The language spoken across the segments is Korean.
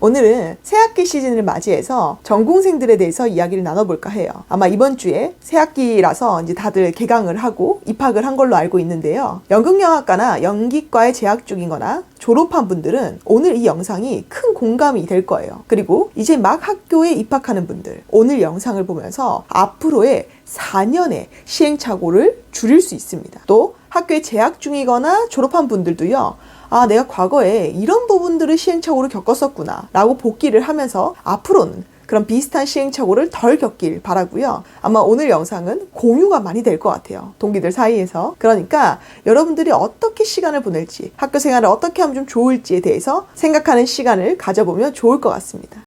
오늘은 새학기 시즌을 맞이해서 전공생들에 대해서 이야기를 나눠볼까 해요. 아마 이번 주에 새학기라서 이제 다들 개강을 하고 입학을 한 걸로 알고 있는데요. 연극영화과나 연기과에 재학 중이거나 졸업한 분들은 오늘 이 영상이 큰 공감이 될 거예요. 그리고 이제 막 학교에 입학하는 분들, 오늘 영상을 보면서 앞으로의 4년의 시행착오를 줄일 수 있습니다. 또 학교에 재학 중이거나 졸업한 분들도요. 아, 내가 과거에 이런 부분들을 시행착오를 겪었었구나 라고 복기를 하면서 앞으로는 그런 비슷한 시행착오를 덜 겪길 바라고요. 아마 오늘 영상은 공유가 많이 될 것 같아요. 동기들 사이에서. 그러니까 여러분들이 어떻게 시간을 보낼지, 학교 생활을 어떻게 하면 좀 좋을지에 대해서 생각하는 시간을 가져보면 좋을 것 같습니다.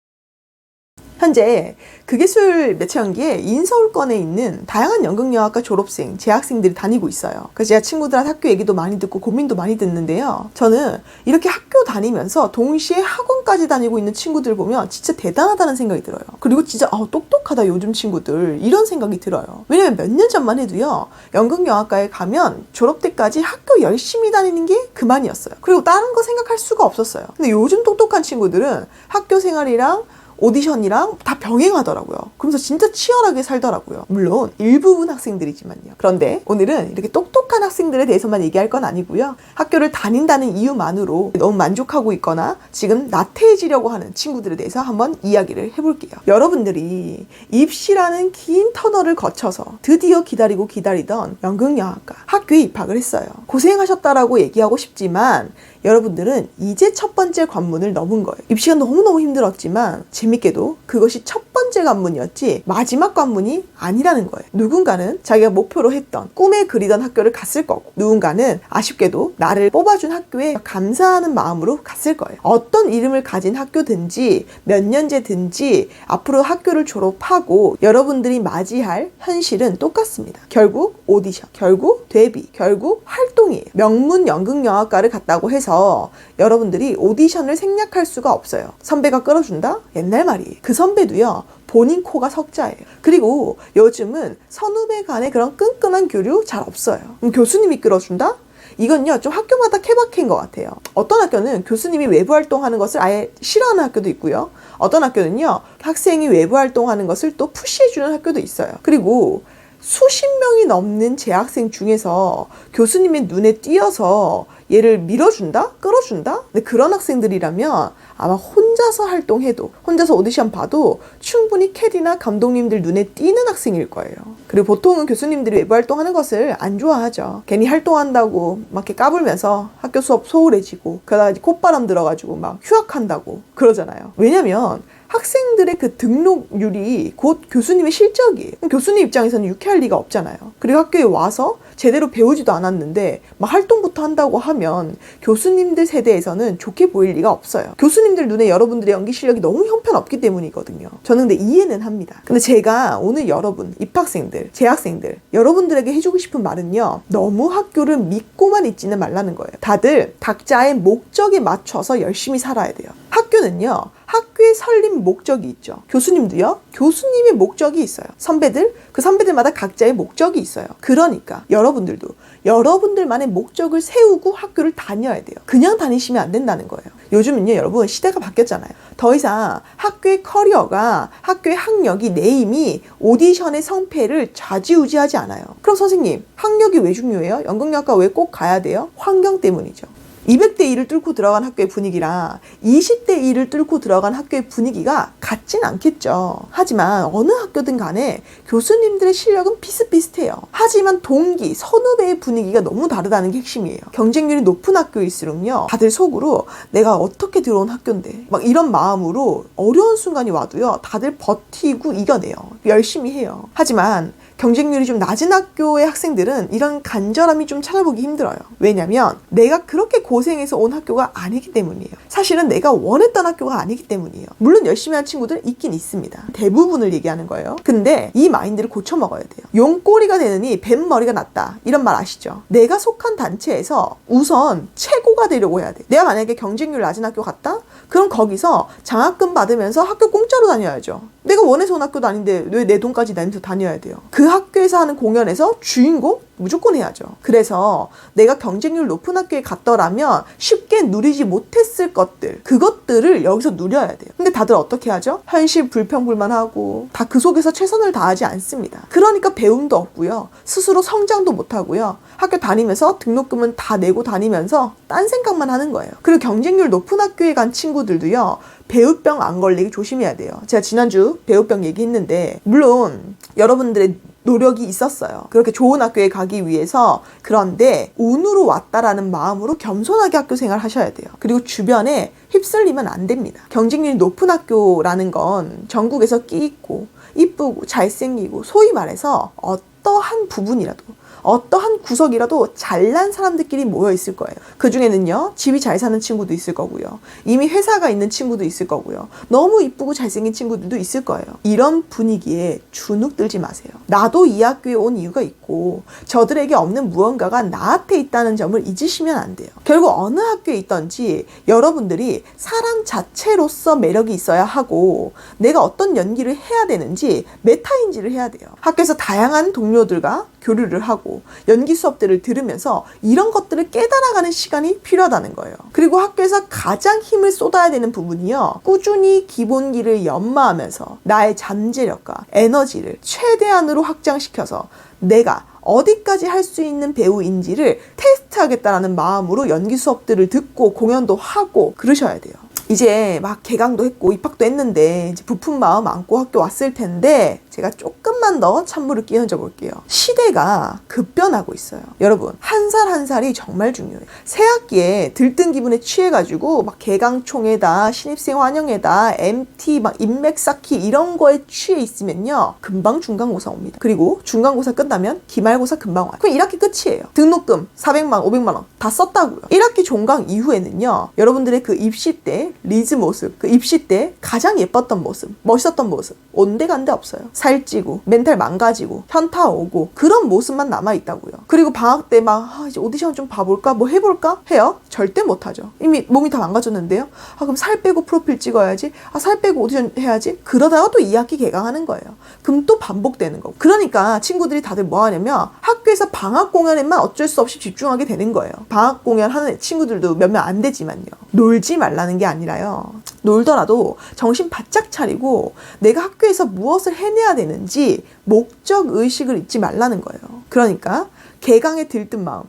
현재 극예술 매체연기에 인서울권에 있는 다양한 연극영화과 졸업생, 재학생들이 다니고 있어요. 그래서 제가 친구들한테 학교 얘기도 많이 듣고 고민도 많이 듣는데요. 저는 이렇게 학교 다니면서 동시에 학원까지 다니고 있는 친구들 보면 진짜 대단하다는 생각이 들어요. 그리고 진짜 똑똑하다 요즘 친구들 이런 생각이 들어요. 왜냐면 몇 년 전만 해도요. 연극영화과에 가면 졸업 때까지 학교 열심히 다니는 게 그만이었어요. 그리고 다른 거 생각할 수가 없었어요. 근데 요즘 똑똑한 친구들은 학교 생활이랑 오디션이랑 다 병행하더라고요. 그러면서 진짜 치열하게 살더라고요. 물론 일부분 학생들이지만요. 그런데 오늘은 이렇게 똑똑한 학생들에 대해서만 얘기할 건 아니고요. 학교를 다닌다는 이유만으로 너무 만족하고 있거나 지금 나태해지려고 하는 친구들에 대해서 한번 이야기를 해볼게요. 여러분들이 입시라는 긴 터널을 거쳐서 드디어 기다리고 기다리던 연극영화과 학교에 입학을 했어요. 고생하셨다라고 얘기하고 싶지만 여러분들은 이제 첫 번째 관문을 넘은 거예요. 입시가 너무너무 힘들었지만 재밌게도 그것이 첫 번째 관문이었지 마지막 관문이 아니라는 거예요. 누군가는 자기가 목표로 했던 꿈에 그리던 학교를 갔을 거고 누군가는 아쉽게도 나를 뽑아준 학교에 감사하는 마음으로 갔을 거예요. 어떤 이름을 가진 학교든지 몇 년제든지 앞으로 학교를 졸업하고 여러분들이 맞이할 현실은 똑같습니다. 결국 오디션, 결국 데뷔, 결국 활동이에요. 명문 연극영화과를 갔다고 해서 여러분들이 오디션을 생략할 수가 없어요. 선배가 끌어준다? 옛날 말이에요. 그 선배도요. 본인 코가 석자예요. 그리고 요즘은 선후배 간의 그런 끈끈한 교류 잘 없어요. 교수님이 끌어준다? 이건요 좀 학교마다 케바케인 것 같아요. 어떤 학교는 교수님이 외부 활동하는 것을 아예 싫어하는 학교도 있고요. 어떤 학교는요 학생이 외부 활동하는 것을 또 푸시해주는 학교도 있어요. 그리고 수십 명이 넘는 재학생 중에서 교수님의 눈에 띄어서 얘를 밀어준다? 끌어준다? 근데 그런 학생들이라면 아마 혼자서 활동해도 혼자서 오디션 봐도 충분히 캐디나 감독님들 눈에 띄는 학생일 거예요. 그리고 보통은 교수님들이 외부 활동하는 것을 안 좋아하죠. 괜히 활동한다고 막 이렇게 까불면서 학교 수업 소홀해지고 그러다가 콧바람 들어가지고 막 휴학한다고 그러잖아요. 왜냐면 학생들의 그 등록률이 곧 교수님의 실적이에요. 교수님 입장에서는 유쾌할 리가 없잖아요. 그리고 학교에 와서 제대로 배우지도 않았는데 막 활동부터 한다고 하면 교수님들 세대에서는 좋게 보일 리가 없어요. 교수님들 눈에 여러분들의 연기 실력이 너무 형편없기 때문이거든요. 저는 근데 이해는 합니다. 근데 제가 오늘 여러분, 입학생들, 재학생들 여러분들에게 해주고 싶은 말은요. 너무 학교를 믿고만 있지는 말라는 거예요. 다들 각자의 목적에 맞춰서 열심히 살아야 돼요. 학교는요. 학교의 설립 목적이 있죠. 교수님도요. 교수님의 목적이 있어요. 선배들, 그 선배들마다 각자의 목적이 있어요. 그러니까 여러분들도 여러분들만의 목적을 세우고 학교를 다녀야 돼요. 그냥 다니시면 안 된다는 거예요. 요즘은요 여러분 시대가 바뀌었잖아요. 더 이상 학교의 커리어가 학교의 학력이 네임이 오디션의 성패를 좌지우지하지 않아요. 그럼 선생님 학력이 왜 중요해요? 연극영화과 왜 꼭 가야 돼요? 환경 때문이죠. 200대 1을 뚫고 들어간 학교의 분위기랑 20대 1을 뚫고 들어간 학교의 분위기가 같진 않겠죠. 하지만 어느 학교든 간에 교수님들의 실력은 비슷비슷해요. 하지만 동기, 선후배의 분위기가 너무 다르다는 게 핵심이에요. 경쟁률이 높은 학교일수록요. 다들 속으로 내가 어떻게 들어온 학교인데 막 이런 마음으로 어려운 순간이 와도요. 다들 버티고 이겨내요. 열심히 해요. 하지만 경쟁률이 좀 낮은 학교의 학생들은 이런 간절함이 좀 찾아보기 힘들어요. 왜냐면 내가 그렇게 고생해서 온 학교가 아니기 때문이에요. 사실은 내가 원했던 학교가 아니기 때문이에요. 물론 열심히 한 친구들은 있긴 있습니다. 대부분을 얘기하는 거예요. 근데 이 마인드를 고쳐먹어야 돼요. 용꼬리가 되느니 뱀머리가 낫다. 이런 말 아시죠? 내가 속한 단체에서 우선 최고가 되려고 해야 돼. 내가 만약에 경쟁률 낮은 학교 갔다? 그럼 거기서 장학금 받으면서 학교 공짜로 다녀야죠. 내가 원해서 온 학교도 아닌데 왜 내 돈까지 내면서 다녀야 돼요? 그 학교에서 하는 공연에서 주인공 무조건 해야죠. 그래서 내가 경쟁률 높은 학교에 갔더라면 쉽게 누리지 못했을 것들, 그것들을 여기서 누려야 돼요. 근데 다들 어떻게 하죠? 현실 불평불만하고 다 그 속에서 최선을 다하지 않습니다. 그러니까 배움도 없고요. 스스로 성장도 못하고요. 학교 다니면서 등록금은 다 내고 다니면서 딴 생각만 하는 거예요. 그리고 경쟁률 높은 학교에 간 친구들도요. 배우병 안 걸리게 조심해야 돼요. 제가 지난주 배우병 얘기했는데 물론 여러분들의 노력이 있었어요. 그렇게 좋은 학교에 가기 위해서. 그런데 운으로 왔다라는 마음으로 겸손하게 학교 생활 하셔야 돼요. 그리고 주변에 휩쓸리면 안 됩니다. 경쟁률이 높은 학교라는 건 전국에서 끼 있고 이쁘고 잘생기고 소위 말해서 어떠한 부분이라도 어떠한 구석이라도 잘난 사람들끼리 모여 있을 거예요. 그 중에는요, 집이 잘 사는 친구도 있을 거고요. 이미 회사가 있는 친구도 있을 거고요. 너무 이쁘고 잘생긴 친구들도 있을 거예요. 이런 분위기에 주눅 들지 마세요. 나도 이 학교에 온 이유가 있고 저들에게 없는 무언가가 나한테 있다는 점을 잊으시면 안 돼요. 결국 어느 학교에 있던지 여러분들이 사람 자체로서 매력이 있어야 하고 내가 어떤 연기를 해야 되는지 메타인지를 해야 돼요. 학교에서 다양한 동료들과 교류를 하고 연기 수업들을 들으면서 이런 것들을 깨달아가는 시간이 필요하다는 거예요. 그리고 학교에서 가장 힘을 쏟아야 되는 부분이요. 꾸준히 기본기를 연마하면서 나의 잠재력과 에너지를 최대한으로 확장시켜서 내가 어디까지 할 수 있는 배우인지를 테스트하겠다라는 마음으로 연기 수업들을 듣고 공연도 하고 그러셔야 돼요. 이제 막 개강도 했고 입학도 했는데 이제 부푼 마음 안고 학교 왔을 텐데 제가 조금만 더 찬물을 끼얹어 볼게요. 시대가 급변하고 있어요. 여러분, 한 살 한 살이 정말 중요해요. 새 학기에 들뜬 기분에 취해가지고 막 개강총회다, 신입생 환영회다, MT, 막 인맥 쌓기 이런 거에 취해 있으면요. 금방 중간고사 옵니다. 그리고 중간고사 끝나면 기말고사 금방 와요. 그럼 1학기 끝이에요. 등록금 400만, 500만 원 다 썼다고요. 1학기 종강 이후에는요. 여러분들의 그 입시 때 리즈 모습, 그 입시 때 가장 예뻤던 모습, 멋있었던 모습 온데간데 없어요. 살찌고 멘탈 망가지고 현타 오고 그런 모습만 남아있다고요. 그리고 방학 때 막 이제 오디션 좀 봐볼까? 뭐 해볼까? 해요? 절대 못하죠. 이미 몸이 다 망가졌는데요. 그럼 살 빼고 프로필 찍어야지. 살 빼고 오디션 해야지. 그러다가 또 2학기 개강하는 거예요. 그럼 또 반복되는 거고. 그러니까 친구들이 다들 뭐 하냐면 학교에서 방학 공연에만 어쩔 수 없이 집중하게 되는 거예요. 방학 공연 하는 친구들도 몇 명 안 되지만요. 놀지 말라는 게 아니라요. 놀더라도 정신 바짝 차리고 내가 학교에서 무엇을 해내야 되는지 목적 의식을 잊지 말라는 거예요. 그러니까 개강에 들뜬 마음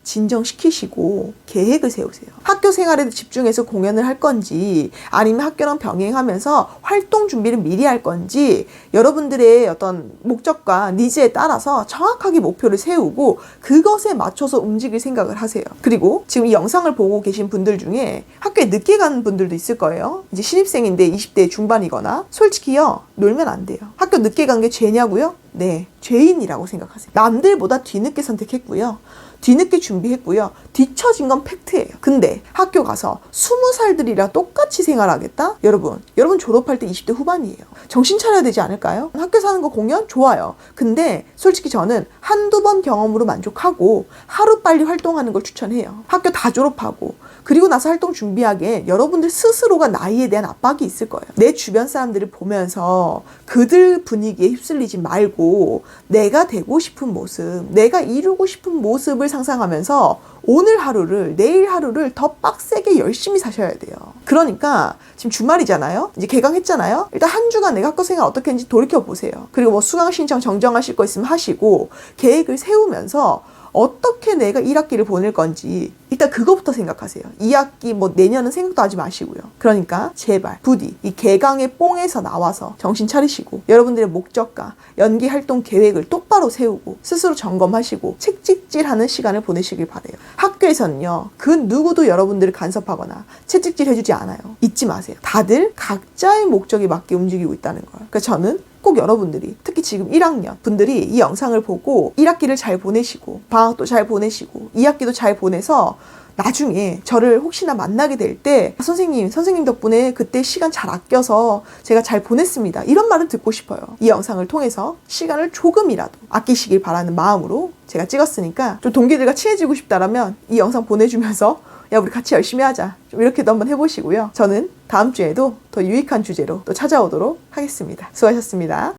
진정시키시고 계획을 세우세요. 학교 생활에도 집중해서 공연을 할 건지 아니면 학교랑 병행하면서 활동 준비를 미리 할 건지 여러분들의 어떤 목적과 니즈에 따라서 정확하게 목표를 세우고 그것에 맞춰서 움직일 생각을 하세요. 그리고 지금 이 영상을 보고 계신 분들 중에 학교에 늦게 가는 분들도 있을 거예요. 이제 신입생인데 20대 중반이거나 솔직히요. 놀면 안 돼요. 학교 늦게 간 게 죄냐고요? 네, 죄인이라고 생각하세요. 남들보다 뒤늦게 선택했고요. 뒤늦게 준비했고요. 뒤처진 건 팩트예요. 근데 학교 가서 20살들이랑 똑같이 생활하겠다? 여러분 졸업할 때 20대 후반이에요. 정신 차려야 되지 않을까요? 학교에서 하는 거 공연? 좋아요. 근데 솔직히 저는 한두 번 경험으로 만족하고 하루빨리 활동하는 걸 추천해요. 학교 다 졸업하고 그리고 나서 활동 준비하기에 여러분들 스스로가 나이에 대한 압박이 있을 거예요. 내 주변 사람들을 보면서 그들 분위기에 휩쓸리지 말고 내가 되고 싶은 모습, 내가 이루고 싶은 모습을 상상하면서 오늘 하루를, 내일 하루를 더 빡세게 열심히 사셔야 돼요. 그러니까 지금 주말이잖아요. 이제 개강했잖아요. 일단 한 주간 내가 학교 생활 어떻게 했는지 돌이켜보세요. 그리고 뭐 수강 신청 정정하실 거 있으면 하시고 계획을 세우면서 어떻게 내가 1학기를 보낼 건지 일단 그거부터 생각하세요. 2학기 뭐 내년은 생각도 하지 마시고요. 그러니까 제발 부디 이 개강의 뽕에서 나와서 정신 차리시고 여러분들의 목적과 연기 활동 계획을 똑바로 세우고 스스로 점검하시고 채찍질하는 시간을 보내시길 바래요. 학교에서는요. 그 누구도 여러분들을 간섭하거나 채찍질 해주지 않아요. 잊지 마세요. 다들 각자의 목적에 맞게 움직이고 있다는 거예요. 그래서 저는 꼭 여러분들이 특히 지금 1학년 분들이 이 영상을 보고 1학기를 잘 보내시고 방학도 잘 보내시고 2학기도 잘 보내서 나중에 저를 혹시나 만나게 될 때 선생님 덕분에 그때 시간 잘 아껴서 제가 잘 보냈습니다. 이런 말을 듣고 싶어요. 이 영상을 통해서 시간을 조금이라도 아끼시길 바라는 마음으로 제가 찍었으니까 좀 동기들과 친해지고 싶다라면 이 영상 보내주면서 야 우리 같이 열심히 하자. 좀 이렇게도 한번 해보시고요. 저는 다음 주에도 더 유익한 주제로 또 찾아오도록 하겠습니다. 수고하셨습니다.